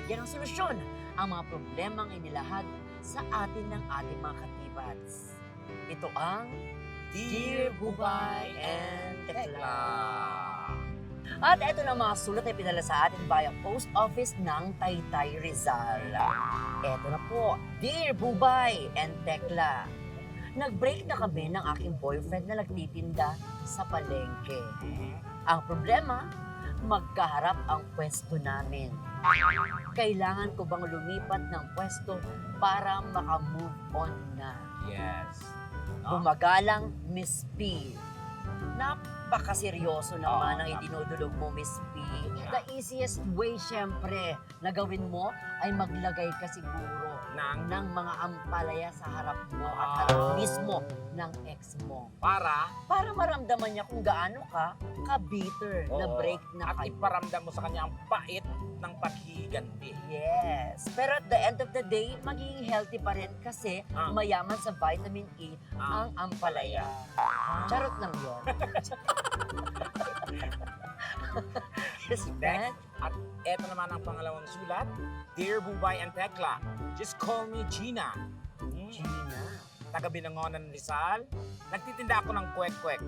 mabigyan ng solusyon ang mga problemang inilahad sa atin ng ating mga katibats. Ito ang Dear Bubay and Tekla. At ito na mga sulat ay pinala sa atin via post office ng Taytay Rizal. Ito na po, Dear Bubay and Tekla. Nag-break na kami ng aking boyfriend na nagtitinda sa palengke. Ang problema, magkaharap ang pwesto namin. Kailangan ko bang lumipat ng pwesto para makamove on na? Yes. Gumagalang Miss P. Napakaseryoso naman ang idinudulog mo, Miss P. The easiest way, syempre, na gawin mo ay maglagay ka siguro ng mga ampalaya sa harap mo at harap mismo ng ex mo. Para Maramdaman niya kung gaano ka ka-bitter na break na at kayo. iparamdam mo sa kanya ang pait ng paghiganti. Yes. Pero at the end of the day, magiging healthy pa rin kasi mayaman sa vitamin E ang ampalaya. Charot lang yun. Yes, man. At eto naman ang pangalawang sulat. Dear Bubay and Tekla, just call me Gina. Gina. Taga Binangonan, Rizal. Nagtitinda ako ng kwek-kwek.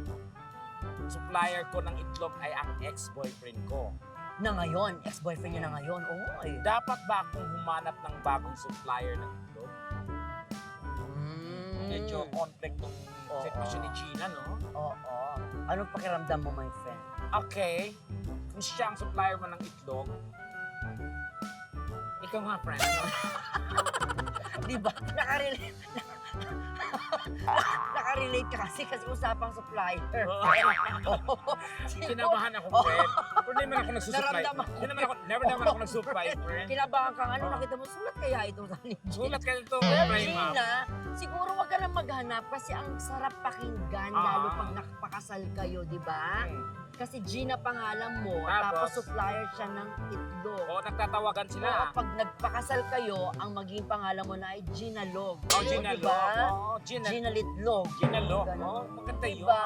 Supplier ko ng itlog ay ang ex-boyfriend ko. Na ngayon, ex-boyfriend niya na ngayon. Oy. Dapat ba akong humanap ng bagong supplier ng itlog? Medyo conflict tong sitwasyon ni Gina, no? Oo. Anong pakiramdam mo, my friend? Okay, kung siya ang supplier mo ng itlog, ikaw nga, friend. Di ba? Nakarelate ka kasi usapang supplier. Kinabahan ako, friend. Pero hindi naman ako nagsusupply. Never naman ako nagsupply, friend. Kinabahan ka nga, ano, nakita mo, sulat kaya ito sa ni Gina. Sulat ka nito, Pero friend, ma'am. Gina, siguro wag ka na maghanap kasi ang sarap pakinggan, lalo pag nakapakasal kayo, di ba? Kasi Gina pangalan mo, tapos supplier siya ng itlog. Oo, nagtatawagan sila. Oo, pag nagpakasal kayo, ang magiging pangalan mo na ay Gina Log. Oh, Gina diba? Log. Oo, Gina Litlog. Gina Log. Ganun. Oo, maganda yun. Diba?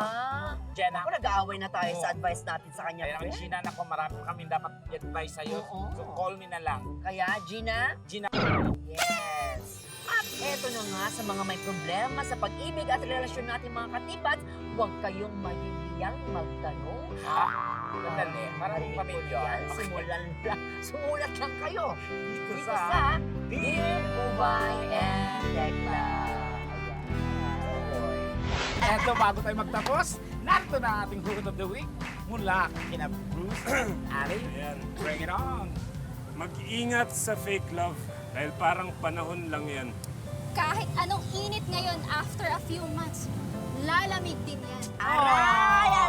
Gina. Ako, nag-aaway na tayo sa advice natin sa kanya. Kaya naman, friend. Gina, ako marami kami dapat i-advise sa'yo. Oo. So, call me na lang. Kaya, Gina? Gina. Yes. At eto na nga sa mga may problema sa pag-ibig at relasyon natin mga katibats, huwag kayong mahihiyang magtanong. Madali. Parang Marinig ko pamilya. yan. Sumulat lang kayo. Dito Dito sa Dear Bubay and Tekla. Eto, bago tayo magtapos, narito na ang ating Hoot of the Week mula kina Bruce and Ali. Ayan. Bring it on! Mag-ingat sa fake love dahil parang panahon lang yan. Kahit anong init ngayon after a few months, lalamig din yan. Aray!